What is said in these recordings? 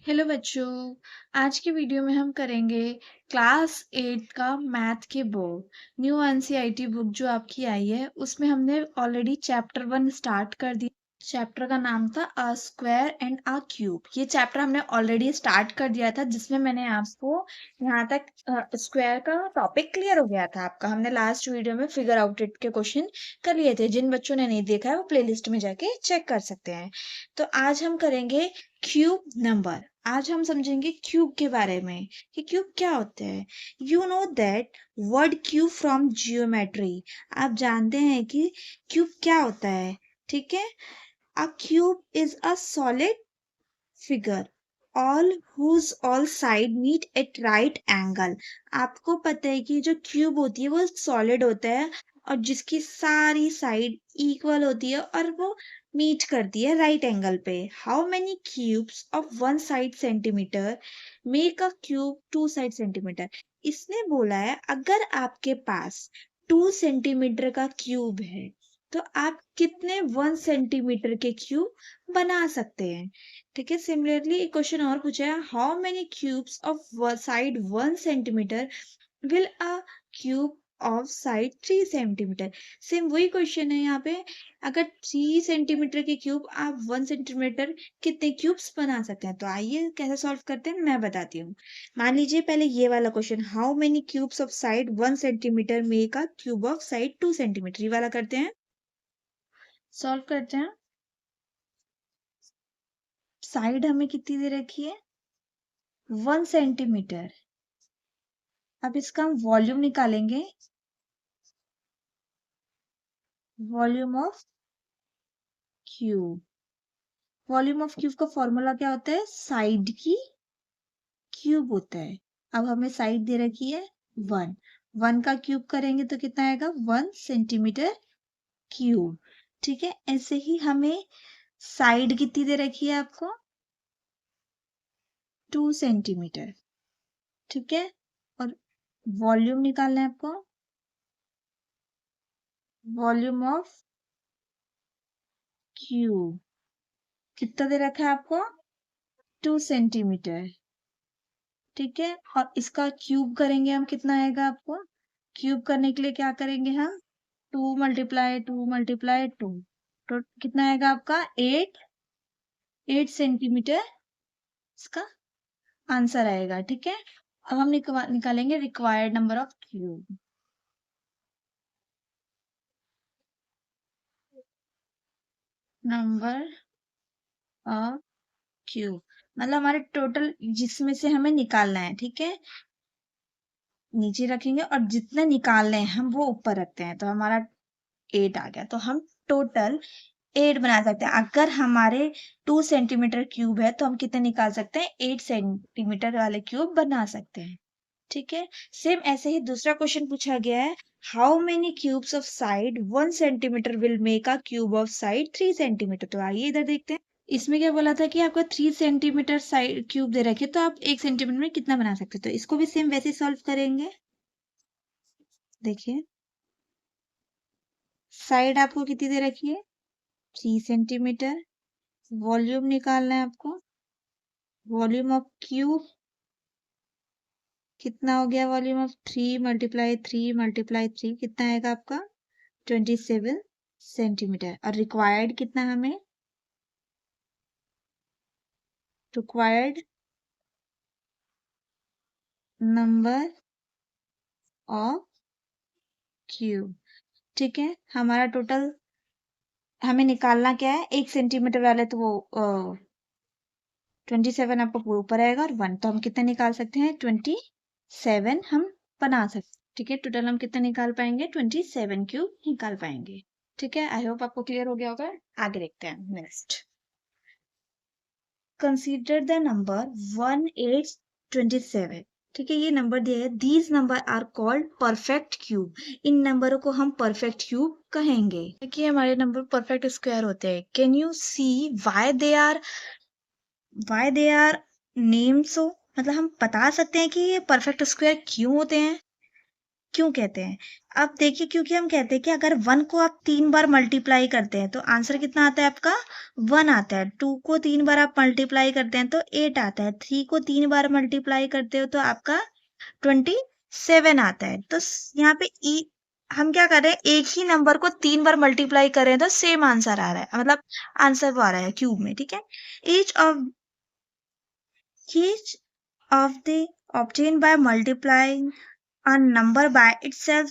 Hello बच्चों। आज की वीडियो में हम करेंगे क्लास 8 का मैथ के बुक न्यू एनसीईआरटी बुक जो आपकी आई है उसमें हमने ऑलरेडी चैप्टर 1 स्टार्ट कर दिया। चैप्टर का नाम था a square and a cube. ये चैप्टर हमने ऑलरेडी स्टार्ट कर दिया था जिसमें मैंने आपको यहाँ तक स्क्वायर का टॉपिक क्लियर हो गया था आपका। हमने लास्ट वीडियो में फिगर आउट इट के क्वेश्चन कर लिए थे। जिन बच्चों ने नहीं देखा है वो प्लेलिस्ट में जाके चेक कर सकते हैं। तो आज हम करेंगे क्यूब नंबर। आज हम समझेंगे क्यूब के बारे में कि क्यूब क्या होते हैं। You know that word cube from geometry. आप जानते हैं कि क्यूब क्या होता है, ठीक है। A cube is a solid figure all whose all side meet at right angle. आपको पता है कि जो क्यूब होती है वो सॉलिड होता है और जिसकी सारी साइड इक्वल होती है और वो मीट करती है राइट एंगल पे। How many cubes of one side centimetre make a cube two side centimetre. इसने बोला है अगर आपके पास 2 सेंटीमीटर का क्यूब है तो आप कितने 1 सेंटीमीटर के क्यूब बना सकते हैं, ठीक है। सिमिलरली एक क्वेश्चन और पूछा है, how many cubes of side 1 centimetre will a cube of side 3 centimetre. Same वही क्वेश्चन है यहाँ पे। अगर 3 सेंटीमीटर के क्यूब आप 1 सेंटीमीटर कितने क्यूब्स बना सकते हैं। तो आइए कैसे सॉल्व करते हैं मैं बताती हूँ। मान लीजिए पहले ये वाला question, how many cubes of side 1 centimetre make a cube of side 2 centimetre. ये वाला करते हैं, सॉल्व करते हैं। साइड हमें कितनी दे रखी है, 1 सेंटीमीटर। अब इसका हम वॉल्यूम निकालेंगे। Volume of cube. Volume of cube का फॉर्मूला क्या होता है, साइड की क्यूब होता है। अब हमें साइड दे रखी है 1। 1 का क्यूब करेंगे तो कितना आएगा, 1 सेंटीमीटर क्यूब, ठीक है। ऐसे ही हमें साइड कितनी दे रखी है आपको, 2 सेंटीमीटर, ठीक है। और वॉल्यूम निकालना है आपको। वॉल्यूम ऑफ क्यूब कितना दे रखा है आपको, 2 सेंटीमीटर, ठीक है। और इसका क्यूब करेंगे हम, कितना आएगा आपको। क्यूब करने के लिए क्या करेंगे हम, 2 × 2 × 2 तो कितना आएगा आपका 8 सेंटीमीटर इसका आंसर आएगा, ठीक है। अब हम निकालेंगे required number of cube. Number of cube मतलब हमारे टोटल जिसमें से हमें निकालना है, ठीक है। नीचे रखेंगे और जितने निकालने हैं हम वो ऊपर रखते हैं तो हमारा 8 आ गया। तो हम टोटल 8 बना सकते हैं। अगर हमारे 2 सेंटीमीटर क्यूब है तो हम कितने निकाल सकते हैं, 8 सेंटीमीटर वाले क्यूब बना सकते हैं, ठीक है। सेम ऐसे ही दूसरा क्वेश्चन पूछा गया है, how many cubes of side 1 centimetre will make a cube of side 3 centimetre. तो आइए इधर देखते हैं। इसमें क्या बोला था कि आपका 3 सेंटीमीटर साइड क्यूब दे रखे तो आप 1 सेंटीमीटर में कितना बना सकते हो। तो इसको भी सेम वैसे सॉल्व करेंगे। देखिए साइड आपको कितनी दे रखी है, 3 सेंटीमीटर। वॉल्यूम निकालना है आपको। वॉल्यूम ऑफ क्यूब कितना हो गया, वॉल्यूम ऑफ 3 × 3 × 3 कितना आएगा आपका, 27 सेंटीमीटर। और रिक्वायर्ड कितना हमें, रिक्वायर्ड नंबर ऑफ क्यूब, ठीक है। हमारा टोटल हमें निकालना क्या है, 1 सेंटीमीटर वाले तो वो 27 आपको ऊपर आएगा और 1 तो हम कितने निकाल सकते हैं, 27 हम बना सकते हैं, ठीक है। टोटल हम कितने निकाल पाएंगे, 27 क्यूब निकाल पाएंगे, ठीक है। आई होप आपको क्लियर हो गया होगा। आगे देखते हैं नेक्स्ट। कंसीडर द नंबर 1827, ठीक है। ये नंबर दिया है, these numbers are called perfect cube. इन नंबरों को हम परफेक्ट क्यूब कहेंगे, देखिए हमारे नंबर परफेक्ट स्क्वायर होते हैं। Can you see why they are name so, मतलब हम बता सकते हैं कि ये परफेक्ट स्क्वायर क्यों होते हैं। क्यों कहते हैं? अब देखिए, क्योंकि हम कहते हैं कि अगर 1 को आप 3 बार मल्टीप्लाई करते हैं तो आंसर कितना आता है आपका? 1 आता है। 2 को 3 बार आप मल्टीप्लाई करते हैं तो 8 आता है। 3 को 3 बार मल्टीप्लाई करते हो तो आपका 27 आता है। तो यहाँ पे हम क्या कर रहे हैं, एक ही नंबर को 3 बार मल्टीप्लाई कर रहे हैं तो सेम आंसर आ रहा है, मतलब आंसर वो आ रहा है क्यूब में, ठीक है। Each of the obtained by multiplying a number by itself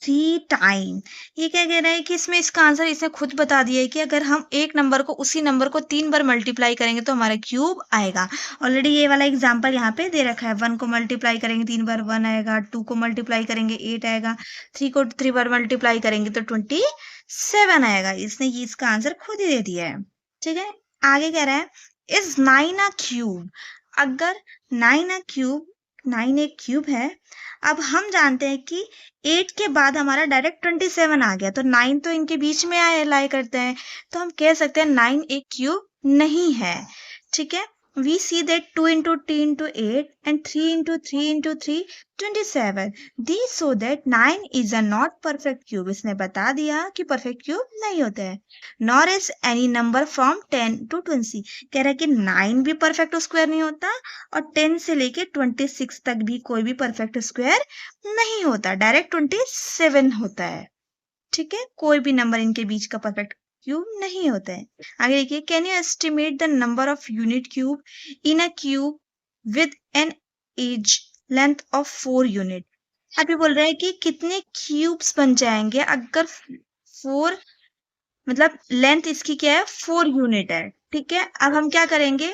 3 time. ये क्या कह रहा है कि इसमें इसका आंसर इसने खुद बता दिया है कि अगर हम एक नंबर को, उसी नंबर को 3 बार मल्टीप्लाई करेंगे तो हमारा क्यूब आएगा। ऑलरेडी ये वाला एग्जांपल यहाँ पे दे रखा है। 1 को मल्टीप्लाई करेंगे 3 बार 1 आएगा, 2 को मल्टीप्लाई करेंगे 8 आएगा, 3 को 3 बार मल्टीप्लाई करेंगे तो 27 आएगा। इसने ये इसका आंसर खुद ही दे दिया है, ठीक है। आगे कह रहा है इज 9 अ क्यूब। अगर 9 एक क्यूब है। अब हम जानते हैं कि 8 के बाद हमारा डायरेक्ट 27 आ गया, तो 9 तो इनके बीच में आए लाई करते हैं, तो हम कह सकते हैं 9 एक क्यूब नहीं है, ठीक है। we see that 2 into 2 into 8 and 3 into 3 into 3 27. These show that 9 is a not perfect cube. इसने बता दिया कि perfect cube नहीं होते हैं। nor is any number from 10 to 20. कह रहा है कि 9 भी perfect square नहीं होता और 10 से लेके 26 तक भी कोई भी perfect square नहीं होता, डायरेक्ट 27 होता है, ठीक है। कोई भी नंबर इनके बीच का परफेक्ट क्यूब नहीं होता है। आगे देखिए, can you estimate the number of unit cube in a cube with an edge length of 4 unit. अभी बोल रहे हैं कि कितने क्यूब्स बन जाएंगे अगर 4, मतलब लेंथ इसकी क्या है, 4 यूनिट है, ठीक है। अब हम क्या करेंगे,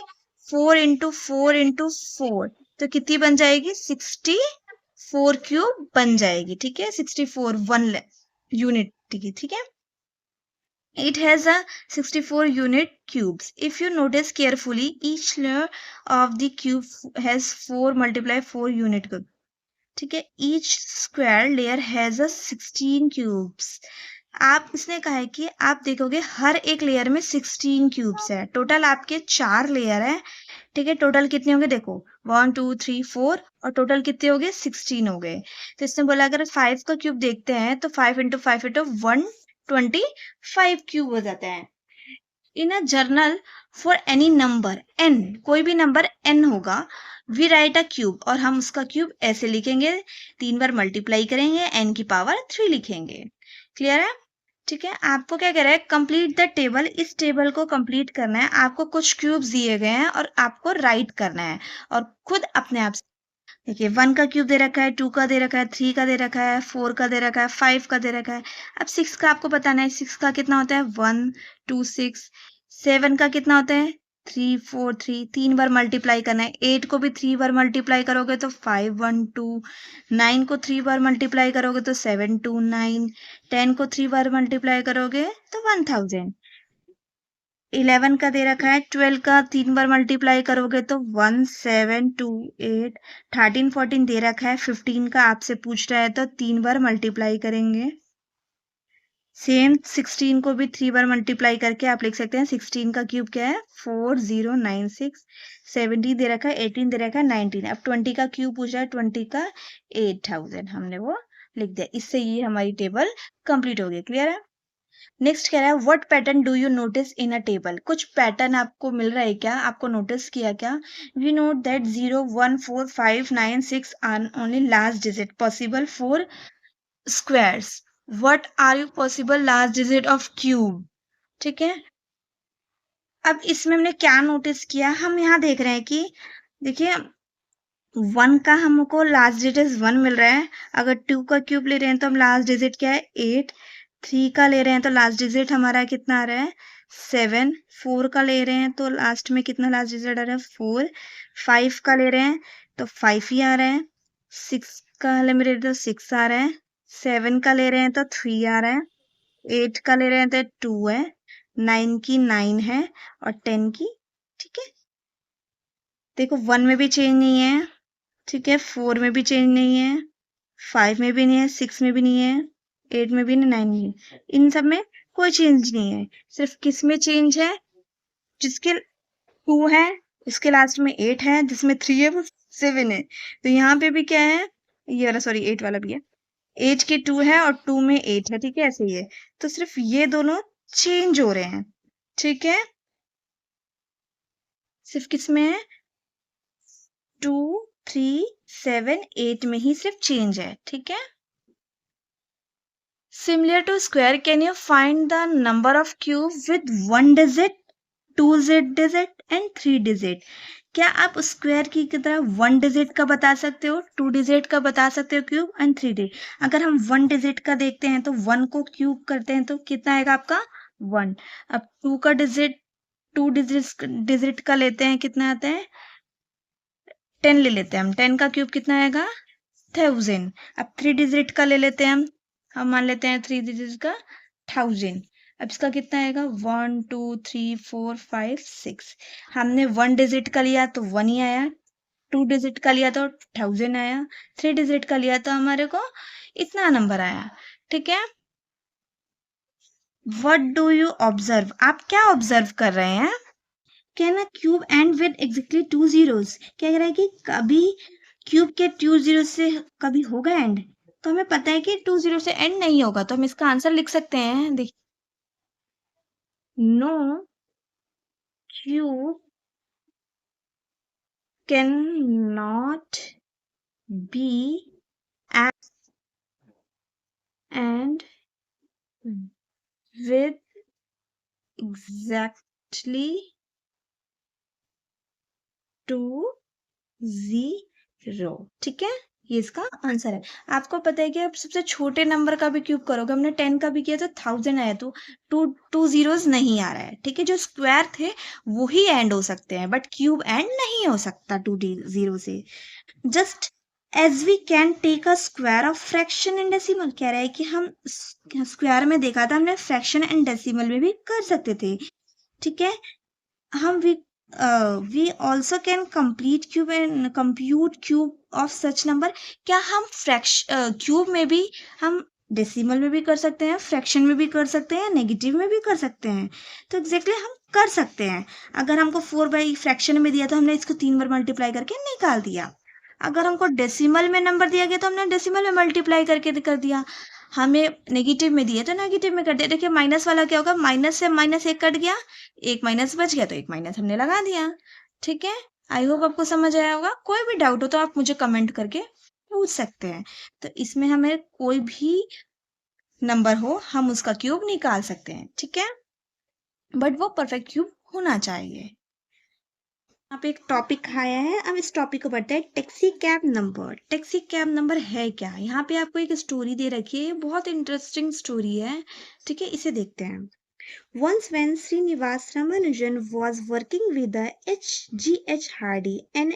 4 इंटू 4 इंटू 4, तो कितनी बन जाएगी, 64 क्यूब बन जाएगी, ठीक है। 64 1 यूनिट, ठीक है। It has a 64 unit cubes. If you notice carefully, each layer of the cube has 4 multiply 4 unit cube. ठीक है। Each square layer has a 16 cubes. आप इसने कहा है कि आप देखोगे हर एक लेयर में 16 क्यूब्स है। टोटल आपके 4 लेयर है, ठीक है। टोटल कितने होंगे देखो, 1 2 3 4 और टोटल कितने हो गए, 16 हो गए। तो इसने बोला अगर 5 का क्यूब देखते हैं तो 5 इंटू 5 इंटू 125 क्यूब हो जाते हैं। In uh general for any number n, कोई भी नंबर n होगा, वी राइट अ क्यूब, और हम उसका क्यूब ऐसे लिखेंगे, 3 बार मल्टीप्लाई करेंगे, n की पावर 3 लिखेंगे। क्लियर है, ठीक है। आपको क्या कह रहा है, कंप्लीट द टेबल। इस टेबल को कंप्लीट करना है आपको। कुछ क्यूब्स दिए गए हैं और आपको राइट करना है और खुद अपने आप से देखिए। 1 का क्यूब दे रखा है, 2 का दे रखा है, 3 का दे रखा है, 4 का दे रखा है, 5 का दे रखा है। अब 6 का आपको बताना है। 6 का कितना होता है, 1 2 6। 7 का कितना होता है, 3 4 3, 3 बार मल्टीप्लाई करना है। 8 को भी 3 बार मल्टीप्लाई करोगे तो 5 1 2। 9 को 3 बार मल्टीप्लाई करोगे तो 7 2 9। 10 को 3 बार मल्टीप्लाई करोगे तो 1000। 11 का दे रखा है, 12 का 3 बार मल्टीप्लाई करोगे तो 1 7 2 8। 13 14 दे रखा है, 15 का आपसे पूछ रहा है तो 3 बार मल्टीप्लाई करेंगे। सेम 16 को भी 3 बार मल्टीप्लाई करके आप लिख सकते हैं। 16 का क्यूब क्या है, 4096। 17 दे रखा है, 18 दे रखा है, 19। अब 20 का क्यूब पूछा है, 20 का 8000 हमने वो लिख दिया। इससे ये हमारी टेबल कंप्लीट हो गई। क्लियर है। नेक्स्ट कह रहा है what pattern do you notice in a table. कुछ पैटर्न आपको मिल रहा है क्या, आपको नोटिस किया क्या। We note that 0 1 4 5 9 6 are only last digit possible for squares. What are you possible last digit of cube, ठीक है। अब इसमें हमने क्या नोटिस किया, हम यहाँ देख रहे हैं कि देखिए 1 का हमको लास्ट डिजिट 1 मिल रहा है। अगर 2 का क्यूब ले रहे हैं तो हम लास्ट डिजिट क्या है, 8। 3 का ले रहे हैं तो लास्ट डिजिट हमारा कितना आ रहा है, 7। 4 का ले रहे हैं तो लास्ट में कितना लास्ट डिजिट आ रहा है, 4। 5 का ले रहे हैं तो 5 ही आ रहा है। 6 का ले रहे हैं तो 6 आ रहा है। 7 का ले रहे हैं तो 3 आ रहा है। 8 का ले रहे हैं तो 2 है। 9 की 9 है और 10 की, ठीक है। देखो 1 में भी चेंज नहीं है, ठीक है। 4 में भी चेंज नहीं है, 5 में भी नहीं है, 6 में भी नहीं है, 8 में भी नहीं, 9 में नहीं। इन सब में कोई चेंज नहीं है। सिर्फ किस में चेंज है, जिसके 2 है इसके लास्ट में 8 है, जिसमें 3 है वो 7 है। तो यहाँ पे भी क्या है, ये वाला सॉरी 8 वाला भी है। 8 के 2 है और 2 में 8 है, ठीक है, ऐसे ही है। तो सिर्फ ये दोनों चेंज हो रहे हैं, ठीक है। सिर्फ किस में है? 2, 3, 7, 8 में ही सिर्फ चेंज है, ठीक है। Similar to square, can you find the number of cube with 1 digit, 2 digit and 3 digit? क्या आप स्क्वायर की तरह 1 डिजिट का बता सकते हो, 2 डिजिट का बता सकते हो क्यूब एंड 3 डिजिट? अगर हम 1 डिजिट का देखते हैं तो 1 को क्यूब करते हैं तो कितना आएगा आपका? 1। अब 2 का डिजिट, 2 डिजिट का लेते हैं, कितना आता है? 10 ले लेते हैं हम। 10 का क्यूब कितना आएगा? 1000। अब 3 डिजिट का ले लेते हैं हम मान लेते हैं 3 डिजिट का 1000। अब इसका कितना आएगा? 1 2 3 4 5 6। हमने 1 डिजिट का लिया तो 1 ही आया, 2 डिजिट का लिया तो 1000 आया, 3 डिजिट का लिया तो हमारे को इतना नंबर आया, ठीक है। What do you observe? आप क्या ऑब्जर्व कर रहे हैं? Can a cube and with exactly 2 zeros? क्या कह रहा है कि कभी क्यूब के 2 जीरो से कभी होगा एंड? तो हमें पता है कि 2 जीरो से एंड नहीं होगा, तो हम इसका आंसर लिख सकते हैं। देखिए, no cube can not be end with exactly 2 0, ठीक है। ये इसका आंसर है। आपको पता है कि आप सबसे छोटे नंबर का भी क्यूब करोगे, हमने 10 का भी किया तो 1000 आया, तो 2 zeros नहीं आ रहा है, ठीक है। जो स्क्वायर थे वो ही एंड हो सकते हैं, बट क्यूब एंड नहीं हो सकता 2 0 से। Just as we can take a square of fraction and decimal, कह रहा है कि हम स्क्वायर में देखा था हमने, फ्रैक्शन एंड डेसिमल में भी कर सकते थे, ठीक है। हम we also can complete cube and compute cube of such number. क्या हम क्यूब में भी हम डेसिमल में भी कर सकते हैं, फ्रैक्शन में भी कर सकते हैं, नेगेटिव में भी कर सकते हैं? तो एग्जैक्टली हम कर सकते हैं। अगर हमको 4 बाई फ्रैक्शन में दिया तो हमने इसको 3 बार मल्टीप्लाई करके निकाल दिया। अगर हमको डेसिमल में नंबर दिया गया तो हमने डेसिमल में मल्टीप्लाई करके कर दिया। हमें नेगेटिव में दिए तो नेगेटिव में कर दिया। देखिए माइनस वाला क्या होगा, माइनस से माइनस एक कट गया, एक माइनस बच गया तो एक माइनस हमने लगा दिया, ठीक है। आई होप आपको समझ आया होगा। कोई भी डाउट हो तो आप मुझे कमेंट करके पूछ सकते हैं। तो इसमें हमें कोई भी नंबर हो हम उसका क्यूब निकाल सकते हैं, ठीक है, बट वो परफेक्ट क्यूब होना चाहिए। यहाँ पे एक टॉपिक आया है, अब इस टॉपिक को पढ़ते हैं, taxi cab number. Taxi cab number है क्या? यहाँ पे आपको एक स्टोरी दे रखी है, बहुत इंटरेस्टिंग स्टोरी है, ठीक है, इसे देखते हैं। Once when Srinivas Ramanujan was working with the H.G.H. Hardy and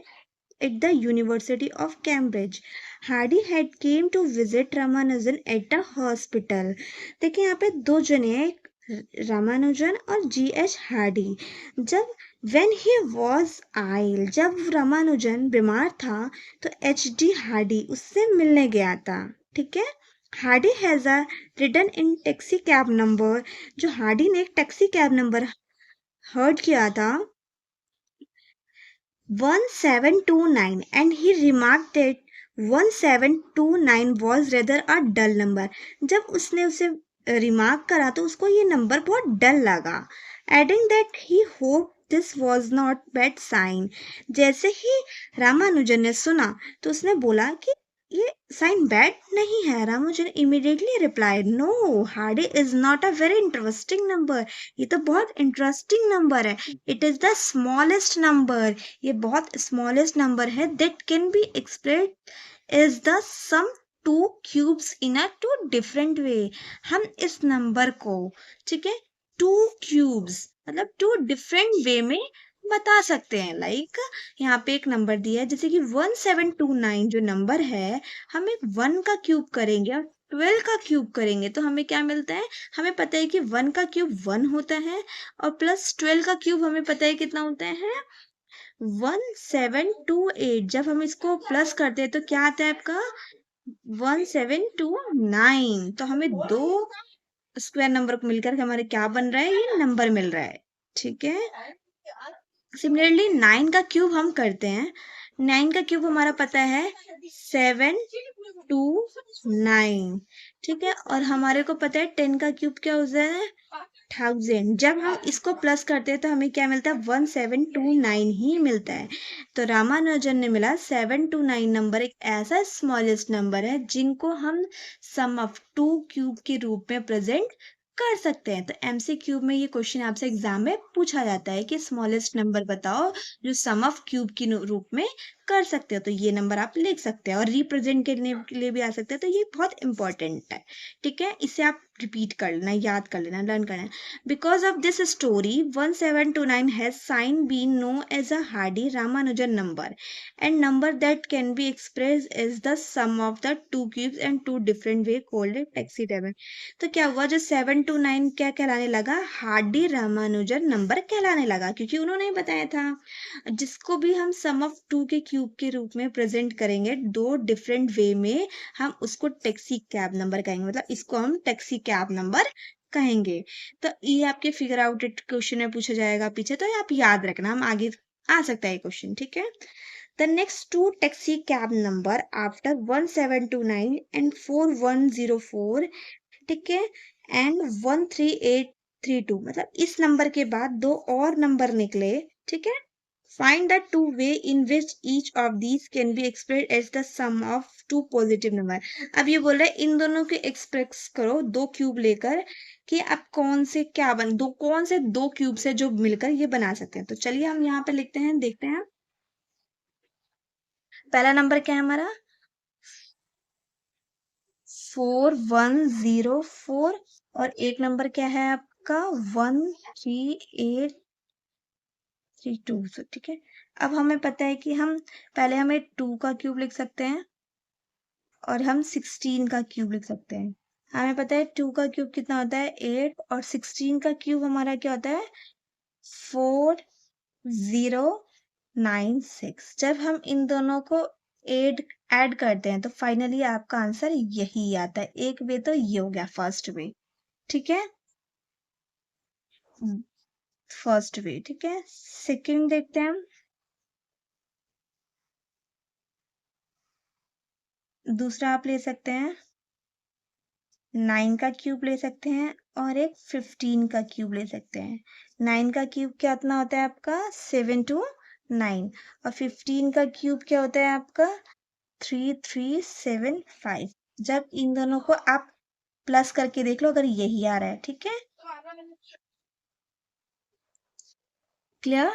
at the University of Cambridge, Hardy had came to visit Ramanujan at a hospital. देखिए यहाँ पे दो जने हैं, रामानुजन और G.H. हार्डी। जब when he was ill, जब रामानुजन बीमार था तो H.D. हार्डी उससे मिलने गया था, ठीक है। Hardy has a written in taxi cab number, जो हार्डी ने एक टैक्सी कैब नंबर हर्ड किया था 1729, and he remarked that 1729 was rather a dull number. जब उसने उसे रिमार्क करा तो उसको ये नंबर बहुत डल लगा। Adding that he hope this was not bad sign. जैसे ही रामानुजन ने सुना तो उसने बोला कि ये साइन बैड नहीं है। Ramanujan immediately replied, no Hardy is not a very interesting number. ये तो बहुत इंटरेस्टिंग नंबर है। It is the smallest number, ये बहुत स्मॉलेस्ट नंबर है। That can be express is the sum two cubes in a two different way. हम इस number को, ठीक है, टू क्यूब्स मतलब टू डिफरेंट वे में बता सकते हैं। लाइक यहाँ पे एक नंबर दिया है, जैसे कि 1729 जो नंबर है, हम एक 1 का क्यूब करेंगे और 12 का क्यूब करेंगे तो हमें क्या मिलता है? हमें पता है कि 1 का क्यूब 1 होता है और प्लस 12 का क्यूब हमें पता है कितना होता है, 1728। जब हम इसको प्लस करते हैं तो क्या आता है आपका? 1729। तो हमें दो स्क्वायर नंबर को मिलकर हमारे क्या बन रहा है? ये नंबर मिल रहा है, ठीक है। सिमिलरली 9 का क्यूब हम करते हैं। 9 का क्यूब हमारा पता है 7 729, ठीक है। और हमारे को पता है 10 का क्यूब क्या होता है 1000। जब हम इसको प्लस करते हैं तो हमें क्या मिलता है 1729 ही मिलता है। तो रामानुजन ने मिला 729 नंबर एक ऐसा स्मॉलेस्ट नंबर है जिनको हम सम ऑफ टू क्यूब के रूप में प्रेजेंट कर सकते हैं। तो एमसीक्यू में ये क्वेश्चन आपसे एग्जाम में पूछा जाता है कि स्मॉलेस्ट नंबर बताओ जो सम ऑफ क्यूब के रूप में कर सकते हो। तो ये नंबर आप लिख सकते हैं और रिप्रेजेंट करने के लिए भी आ सकते हैं। तो ये बहुत इंपॉर्टेंट है, ठीक है। इसे आप रिपीट कर लेना, याद कर लेना, लर्न करना। Because of this story 1729 has since been known as a Hardy Ramanujan number and number that can be express as the sum of the two cubes and two different way called taxi. तो क्या हुआ जो 729 क्या कहलाने लगा Hardy Ramanujan number कहलाने लगा, क्योंकि उन्होंने बताया था जिसको भी हम सम ऑफ टू के क्यूब के रूप में प्रेजेंट करेंगे दो डिफरेंट वे में, हम उसको टैक्सी कैब नंबर कहेंगे। मतलब इसको हम टैक्सी कैब नंबर कहेंगे। तो ये आपके फिगर आउट इट क्वेश्चन में पूछा जाएगा पीछे, तो ये आप याद रखना, हम आगे आ सकता है क्वेश्चन, ठीक है। The next two taxi cab number after 1729 and 4104, ठीक है, एंड 13832, मतलब इस नंबर के बाद दो और नंबर निकले, ठीक है। Find the two way in which each of these can be express as the sum of two positive number. अब ये बोल रहा है इन दोनों के एक्सप्रेस करो दो क्यूब लेकर कि आप कौन से दो क्यूब से जो मिलकर ये बना सकते हैं। तो चलिए हम यहाँ पे लिखते हैं, देखते हैं। पहला नंबर क्या है हमारा 4104 और एक नंबर क्या है आपका 13832, ठीक है। अब हमें पता है कि हम पहले हमें 2 का क्यूब लिख सकते हैं और हम 16 का क्यूब लिख सकते हैं। हमें पता है 2 का क्यूब कितना होता है 8 और 16 का क्यूब हमारा क्या होता है 4096। जब हम इन दोनों को ऐड करते हैं तो फाइनली आपका आंसर यही आता है। एक वे तो ये हो गया फर्स्ट वे, ठीक है, फर्स्ट वे, ठीक है। सेकंड देखते हैं हम। दूसरा आप ले सकते हैं 9 का क्यूब ले सकते हैं और एक 15 का क्यूब ले सकते हैं। 9 का क्यूब कितना होता है आपका 729 और 15 का क्यूब क्या होता है आपका 3375। जब इन दोनों को आप प्लस करके देख लो अगर यही आ रहा है, ठीक है, क्लियर,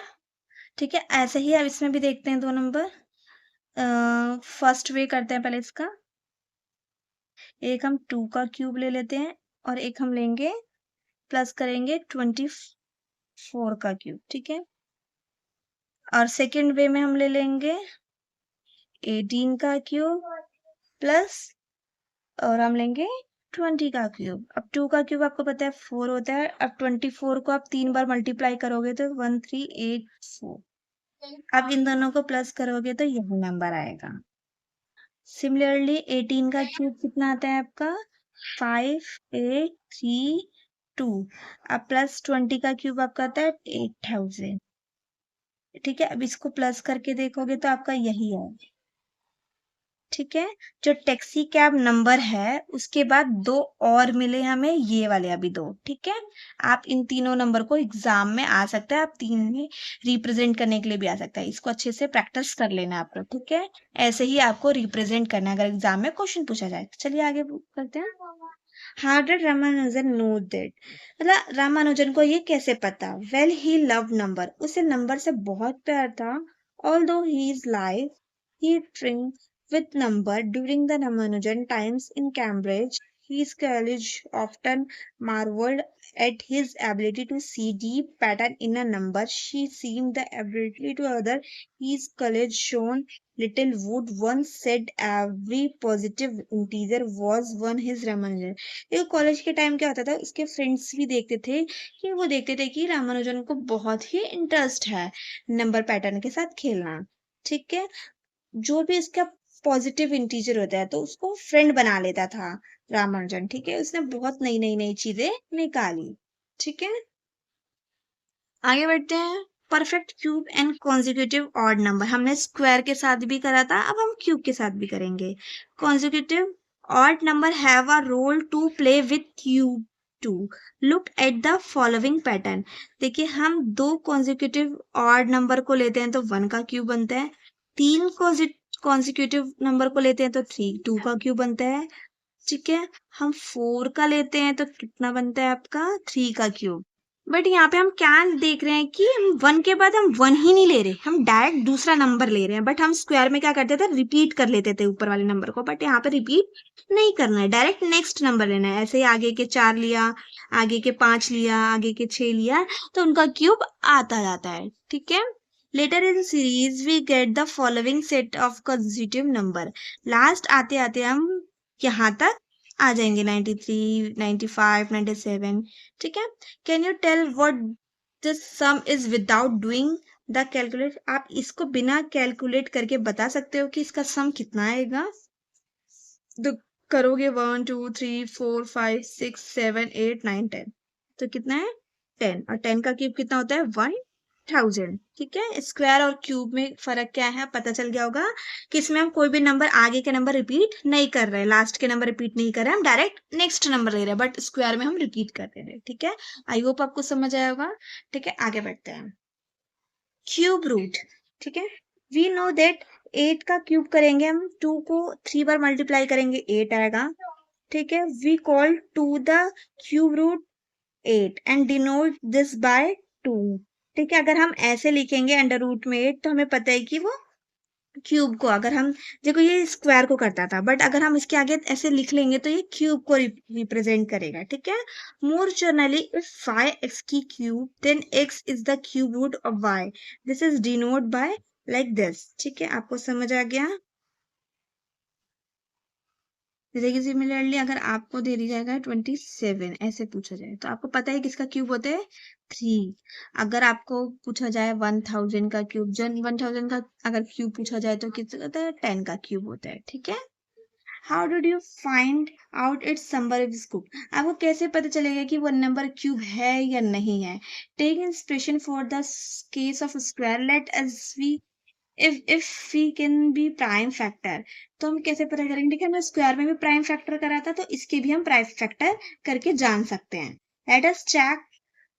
ठीक है। ऐसे ही अब इसमें भी देखते हैं दो नंबर। फर्स्ट वे करते हैं पहले इसका। एक हम 2 का क्यूब ले लेते हैं और एक हम लेंगे प्लस करेंगे 24 का क्यूब, ठीक है। और सेकंड वे में हम ले लेंगे 18 का क्यूब प्लस और हम लेंगे 20 का क्यूब। अब 2 का क्यूब आपको पता है 4 होता है। अब 24 को आप 3 बार मल्टीप्लाई करोगे तो 1384। अब इन दोनों को प्लस करोगे तो यही नंबर आएगा। सिमिलरली 18 का क्यूब कितना आता है आपका 5832। अब प्लस 20 का क्यूब आपका आता है 8000, ठीक है। अब इसको प्लस करके देखोगे तो आपका यही है, ठीक है। जो टैक्सी कैब नंबर है उसके बाद दो और मिले हमें ये वाले अभी दो, ठीक है। आप इन तीनों नंबर को एग्जाम में आ सकता है, आप तीन में रिप्रेजेंट करने के लिए भी आ सकता है। इसको अच्छे से प्रैक्टिस कर लेना आप लोग, ठीक है। ऐसे ही आपको रिप्रेजेंट करना है अगर एग्जाम में क्वेश्चन पूछा जाए। तो चलिए आगे करते हैं। How did Ramanujan know that, मतलब रामानुजन को ये कैसे पता। वेल ही लव नंबर, उसे नंबर से बहुत प्यार था। Although he is life he trained with number during the Ramanujan times in Cambridge. His college often marveled at his ability to see deep pattern in a number. She seemed the ability to other. His college shown little would once said every positive integer was one his Ramanujan. ये college के time क्या होता था उसके friends भी देखते थे कि वो देखते थे कि रामानुजन को बहुत ही इंटरेस्ट है नंबर पैटर्न के साथ खेलना, ठीक है। जो भी इसका पॉजिटिव इंटीजर होता है तो उसको फ्रेंड बना लेता था रामानुजन, ठीक है। उसने बहुत नई नई नई चीजें निकाली, ठीक है। आगे बढ़ते हैं। Perfect cube and consecutive odd number. हमने स्क्वायर के साथ भी करा था, अब हम क्यूब के साथ भी करेंगे। Consecutive odd number have a role to play with cube too. Look at the following pattern. देखिए, हम दो कॉन्जिक्यूटिव ऑड नंबर को लेते हैं तो 1 का क्यूब बनता है। 3 कॉन्जिक्यूटिव नंबर को लेते हैं तो 2 का क्यूब बनता है। ठीक है, हम 4 का लेते हैं तो कितना बनता है आपका? 3 का क्यूब। बट यहाँ पे हम क्या देख रहे हैं कि हम 1 के बाद हम 1 ही नहीं ले रहे, हम डायरेक्ट दूसरा नंबर ले रहे हैं। बट हम स्क्वायर में क्या करते थे? रिपीट कर लेते थे ऊपर वाले नंबर को। बट यहाँ पे रिपीट नहीं करना है, डायरेक्ट नेक्स्ट नंबर लेना है। ऐसे ही आगे के 4 लिया, आगे के 5 लिया, आगे के 6 लिया, तो उनका क्यूब आता जाता है। ठीक है, later in series we get the following set of consecutive number. Last आते आते हम यहाँ तक आ जाएंगे, 93, 95, 97। ठीक है, can you tell what this sum is without doing the calculate? आप इसको बिना कैलकुलेट करके बता सकते हो कि इसका सम कितना आएगा? तो करोगे 1 2 3 4 5 6 7 8 9 10, तो कितना है? 10। और 10 का क्यूब कितना होता है? 1000। ठीक है, स्क्वायर और क्यूब में फर्क क्या है पता चल गया होगा कि इसमें हम कोई भी नंबर, आगे के नंबर रिपीट नहीं कर रहे, लास्ट के नंबर रिपीट नहीं कर रहे, हम डायरेक्ट नेक्स्ट नंबर ले रहे हैं। बट स्क्वायर में हम रिपीट कर रहे हैं। ठीक है, आई होप आपको समझ आया होगा। ठीक है, आगे बढ़ते हैं। Cube root. ठीक है, वी नो दैट 8 का क्यूब करेंगे हम, 2 को 3 बार मल्टीप्लाई करेंगे 8 आएगा। ठीक है, we call 2 the cube root 8 and denote this by 2। ठीक है, अगर हम ऐसे लिखेंगे अंडर रूट में 8, तो हमें पता है कि वो क्यूब को, अगर हम देखो ये स्क्वायर को करता था, बट अगर हम इसके आगे ऐसे लिख लेंगे तो ये क्यूब को रिप्रेजेंट करेगा। ठीक है, more generally if phi x की cube then x is the cube root of y, this is denote by like this. ठीक है, आपको समझ आ गया? जैसे कि सिमिलरली अगर आपको दे दिया जाएगा 27, ऐसे पूछा जाए तो आपको पता है किसका क्यूब होता है? 3। अगर आपको पूछा जाए 1000 का क्यूब, जन 1000 का अगर क्यूब पूछा जाए तो कितना होता है? 10 का क्यूब होता है। ठीक है, how did you find out it's number is cube? आपको कैसे पता चलेगा कि वो नंबर क्यूब है या नहीं है? Take inspiration for the case of square, let us we if we can be prime factor. तो हम कैसे पता करेंगे? देखिए, हमने स्क्वायर में भी प्राइम फैक्टर करा था, तो इसके भी हम प्राइम फैक्टर करके जान सकते हैं। Let us check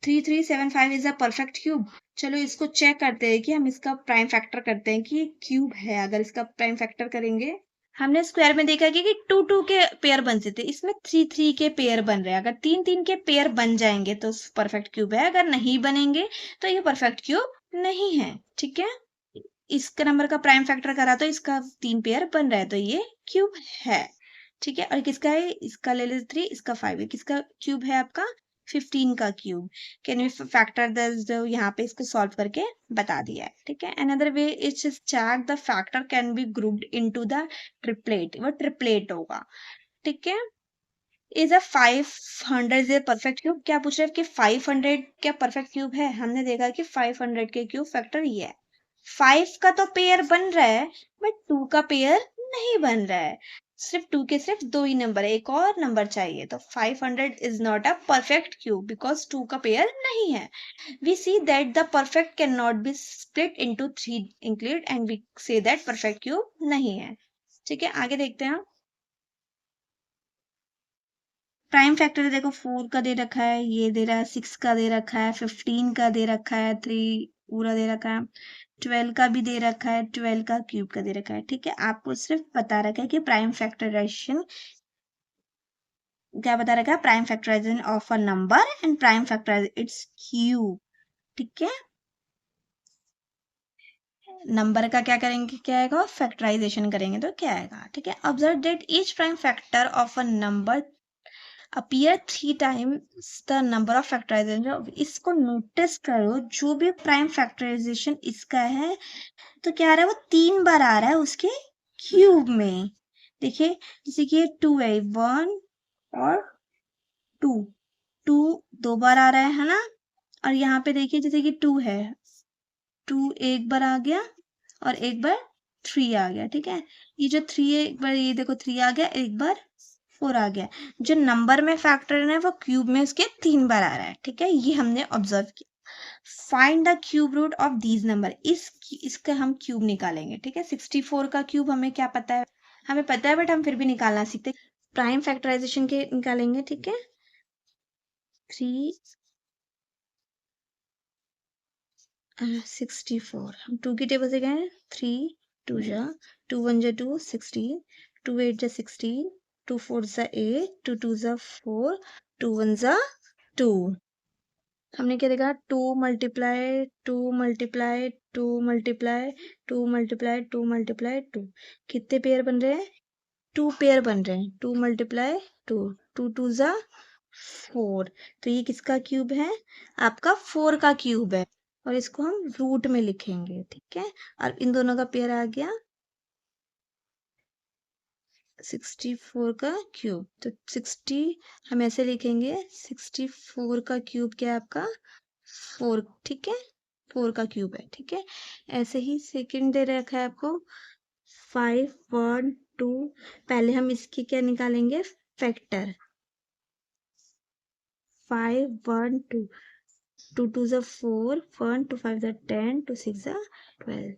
3375 is a perfect cube. चलो इसको चेक करते हैं कि हम इसका प्राइम फैक्टर करते हैं कि ये क्यूब है। अगर इसका प्राइम फैक्टर करेंगे, हमने स्क्वायर में देखा कि 2 2 के पेयर बनते थे, इसमें 3 3 के पेयर बन रहे हैं। अगर 3 3 के पेयर बन जाएंगे तो परफेक्ट क्यूब है, अगर नहीं बनेंगे तो ये परफेक्ट क्यूब नहीं है। ठीक है, इसका नंबर का प्राइम फैक्टर करा तो इसका 3 पेयर बन रहा है, तो ये क्यूब है। ठीक है, और किसका है? इसका ले लेते 3, इसका 5 है। किसका क्यूब है आपका? 15 का cube. Can you factor this? यहाँ पे इसको सॉल्व करके बता दिया है। ठीक है, another way it's check the factor can be grouped into the triplet. वो ट्रिपलेट होगा। ठीक है, is a 500 is a perfect cube? क्या पूछ रहे हैं कि 500 क्या परफेक्ट क्यूब है? हमने देखा कि 500 के क्यूब फैक्टर ये है। 5 का तो पेयर बन रहा है, बट 2 का पेयर नहीं बन रहा है। सिर्फ 2 के सिर्फ 2 ही नंबर है, एक और नंबर चाहिए। तो 500 is not a perfect cube because 2 का पेयर नहीं है। We see that the perfect cannot be split into 3 include and we say that perfect cube नहीं है। ठीक है, आगे देखते हैं। प्राइम फैक्टर देखो 4 का दे रखा है, ये दे रहा है 6 का दे रखा है, 15 का दे रखा है, 3 पूरा दे रखा है, 12 का भी दे रखा है, 12 का क्यूब का दे रखा है। ठीक है, आपको सिर्फ बता रखा है कि प्राइम फैक्टराइजेशन क्या बता रखा है? Prime factorization of a number and prime factorization it's cube. ठीक है, नंबर का क्या करेंगे? क्या आएगा? फैक्टराइजेशन करेंगे तो क्या आएगा? ठीक है, observe that each prime factor of a number appear 3 times the number of factorization. इसको नोटिस करो, जो भी प्राइम फैक्टराइजेशन इसका है तो क्या आ रहा है? वो 3 बार आ रहा है उसके क्यूब में। देखिए, जैसे कि 2 है, 1 और 2, 2 2 बार आ रहा है ना। और यहाँ पे देखिए जैसे कि 2 है, 2 एक बार आ गया और एक बार 3 आ गया। ठीक है, ये जो 3 है, एक बार ये देखो 3 आ गया, एक बार 4 आ गया। जो नंबर में फैक्टर है वो क्यूब में उसके 3 बार आ रहा है। ठीक है, ये हमने ऑब्जर्व किया। Find the cube root of these number, इसका हम क्यूब निकालेंगे, ठीक है। 64 का क्यूब हमें क्या पता है, हमें पता है, बट हम फिर भी निकालना सीखते। प्राइम फैक्टराइजेशन के निकालेंगे, ठीक है। 64 हम 2 की टेबल से गए, 3 2 जा 2 1 जा 2 16, 2 8 जा 16, 2 4 जा 8, 2 2 जा 4, 2 1 जा 2। हमने क्या देखा, 2 multiply 2 multiply 2 multiply 2 multiply 2 multiply 2, कितने पेयर बन रहे हैं, 2 पेयर बन रहे हैं। 2 मल्टीप्लाई 2, 2 2 जा 4, तो ये किसका क्यूब है, आपका 4 का क्यूब है, और इसको हम रूट में लिखेंगे, ठीक है। और इन दोनों का पेयर आ गया 64 का क्यूब, तो 60 हम ऐसे लिखेंगे, 64 का क्यूब क्या है आपका 4, ठीक है, 4 का क्यूब है, ठीक है। ऐसे ही सेकंड दे रखा है आपको 5 1 2, पहले हम इसकी क्या निकालेंगे, फैक्टर, 5 1 2, 2 2 जा 4, 1 2 5 जा 10, 2 6 जा 12।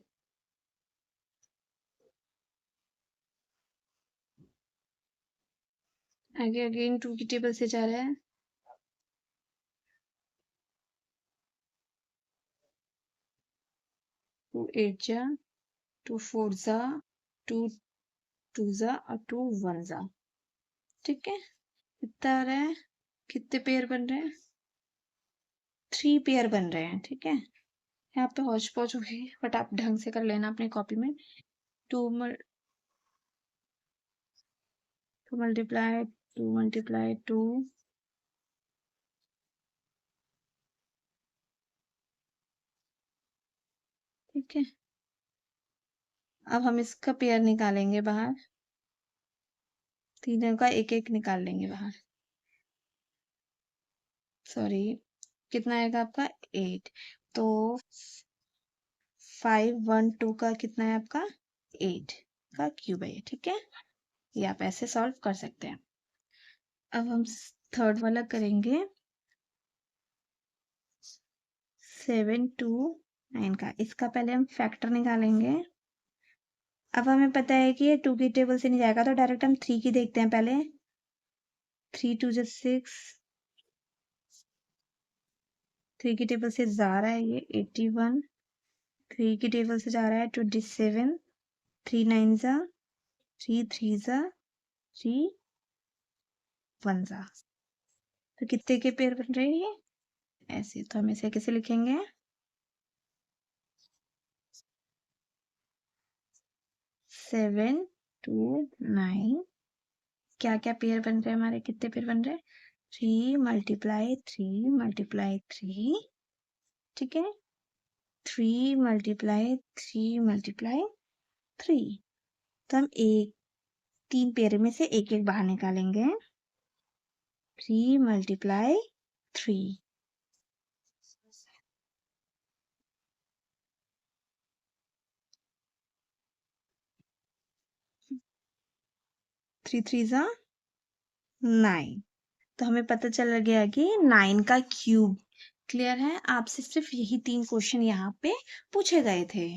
आगे अगेन 2 की टेबल से जा रहा है, 2 8 जा 2 4 जा 2 2 जा और 2 1 जा, ठीक है। कितना आ रहा है, कितने पेयर बन रहे हैं, 3 पेयर बन रहे हैं, ठीक है। यहाँ पे हौच पौच होगी, बट आप ढंग से कर लेना अपनी कॉपी में। 2 मल्टीप्लाई 2 मल्टीप्लाई 2, ठीक है। अब हम इसका पेयर निकालेंगे बाहर, तीनों का एक एक निकाल लेंगे बाहर, सॉरी, कितना आएगा आपका 8, तो 5 1 2 का कितना है आपका 8 का क्यूब है ये, ठीक है। ये आप ऐसे सॉल्व कर सकते हैं। अब हम थर्ड वाला करेंगे, 7 2 9 का, इसका पहले हम फैक्टर निकालेंगे। अब हमें पता है कि ये 2 की टेबल से नहीं जाएगा, तो डायरेक्ट हम 3 की देखते हैं पहले, 3 2 जा 6, 3 की टेबल से जा रहा है ये 81, 3 की टेबल से जा रहा है 27, 3 9 जा 3 3 जा 3 1 जा, तो कितने के पेयर बन रहे हैं ये, ऐसे। तो हम इसे कैसे लिखेंगे, 7 2 9, क्या क्या पेयर बन रहे हैं हमारे, कितने पेयर बन रहे हैं, 3 मल्टीप्लाई 3 मल्टीप्लाई 3, ठीक है, 3 मल्टीप्लाई 3 मल्टीप्लाई 3, तो हम एक 3 पेयर में से एक एक बाहर निकालेंगे, 3 मल्टीप्लाई 3, 3 3 जा 9, तो हमें पता चल गया कि 9 का क्यूब। क्लियर है, आपसे सिर्फ यही 3 क्वेश्चन यहाँ पे पूछे गए थे।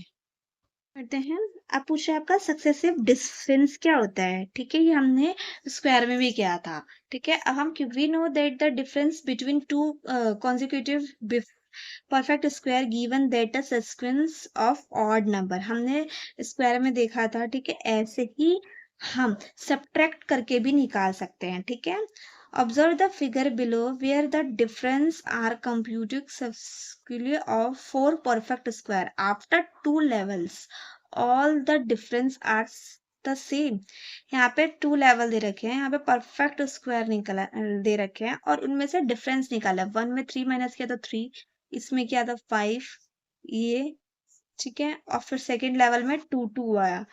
करते हैं, आप पूछ रहे हैं आपका सक्सेसिव डिफरेंस क्या होता है, ठीक है, ये हमने स्क्वायर में भी किया था, ठीक है। अब हम we know that the difference between two consecutive perfect square given that a sequence of odd number, हमने स्क्वायर में देखा था, ठीक है। ऐसे ही हम सब्ट्रैक्ट करके भी निकाल सकते हैं, ठीक है। Observe the figure below where the difference are computed successfully of 4 perfect square after 2 levels. All the difference are the same. यहाँ पे 2 लेवल दे रखे हैं, यहाँ पे परफेक्ट स्क्वायर निकाला दे रखे हैं, और उनमें से डिफरेंस निकाला, 1 में 3 माइनस किया तो 3, इसमें किया था 5, ये, ठीक है। और फिर सेकेंड लेवल में 2 2 आया।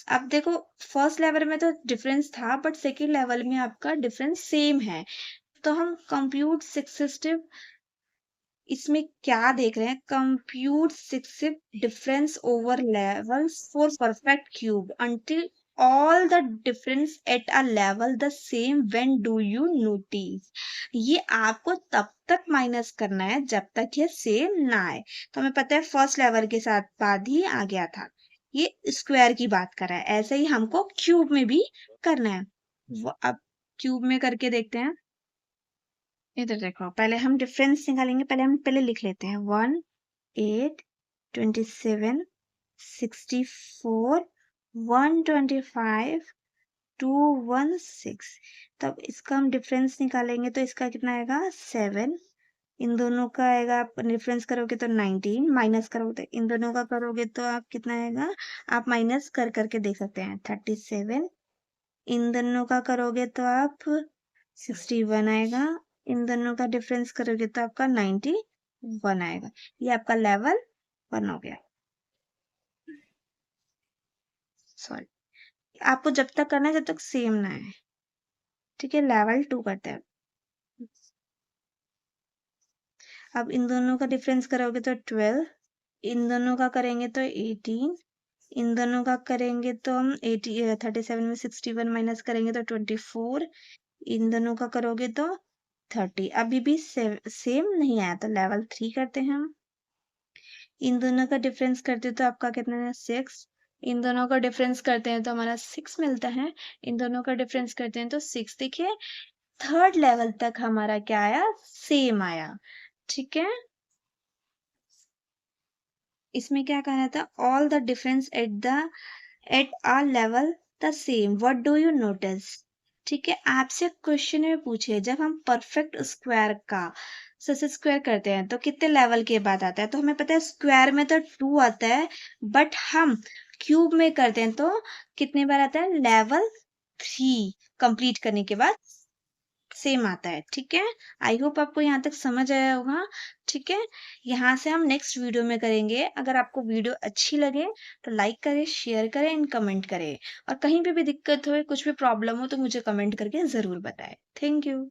अब देखो, फर्स्ट लेवल में तो डिफरेंस था, बट सेकेंड लेवल में आपका डिफरेंस सेम है, तो हम कंप्यूट सक्सेसिव, इसमें क्या देख रहे हैं, compute successive difference over levels for perfect cube until all the difference at a level the same when do you notice। ये आपको तब तक माइनस करना है जब तक ये सेम ना आए। तो हमें पता है फर्स्ट लेवल के साथ बाद ही आ गया था। ये स्क्वायर की बात कर रहा है, ऐसे ही हमको क्यूब में भी करना है। अब क्यूब में करके देखते हैं। इधर देखो, पहले हम डिफरेंस निकालेंगे। पहले लिख लेते हैं 1 8 27 64 125 216। तब इसका हम डिफरेंस निकालेंगे तो इसका कितना आएगा 7। इन दोनों का आएगा, आप डिफरेंस करोगे तो 19, माइनस करोगे तो इन दोनों का करोगे तो आप कितना आएगा, आप माइनस कर करके देख सकते हैं 37। इन दोनों का करोगे तो आप 61 आएगा। इन दोनों का डिफरेंस करोगे तो आपका 91 आएगा। ये आपका लेवल 1 हो गया। सॉरी, आपको जब तक करना है जब तक सेम ना है। ठीक है, लेवल 2 करते हैं। अब इन दोनों का डिफरेंस करोगे तो 12, इन दोनों का करेंगे तो 18, इन दोनों का करेंगे तो हम 37 में 61 माइनस करेंगे तो 24, इन दोनों का करोगे तो 30। अभी भी सेम नहीं आया तो लेवल 3 करते हैं हम। इन दोनों का डिफरेंस करते तो आपका कितना है 6। इन दोनों का डिफरेंस करते हैं तो हमारा 6 मिलता है। इन दोनों का डिफरेंस करते हैं तो 6। देखिए थर्ड लेवल तक हमारा क्या आया, सेम आया। ठीक है, इसमें क्या कहना था, all the difference at a level the same what do you notice. ठीक है, आपसे क्वेश्चन में पूछे जब हम परफेक्ट स्क्वायर का स्क्वायर करते हैं तो कितने लेवल के बाद आता है। तो हमें पता है स्क्वायर में तो 2 आता है, बट हम क्यूब में करते हैं तो कितने बार आता है, लेवल 3 कंप्लीट करने के बाद सेम आता है। ठीक है, आई होप आपको यहाँ तक समझ आया होगा। ठीक है, यहाँ से हम नेक्स्ट वीडियो में करेंगे। अगर आपको वीडियो अच्छी लगे तो लाइक करें, शेयर करें एंड कमेंट करें। और कहीं पे भी दिक्कत हो, कुछ भी प्रॉब्लम हो तो मुझे कमेंट करके ज़रूर बताएं। Thank you.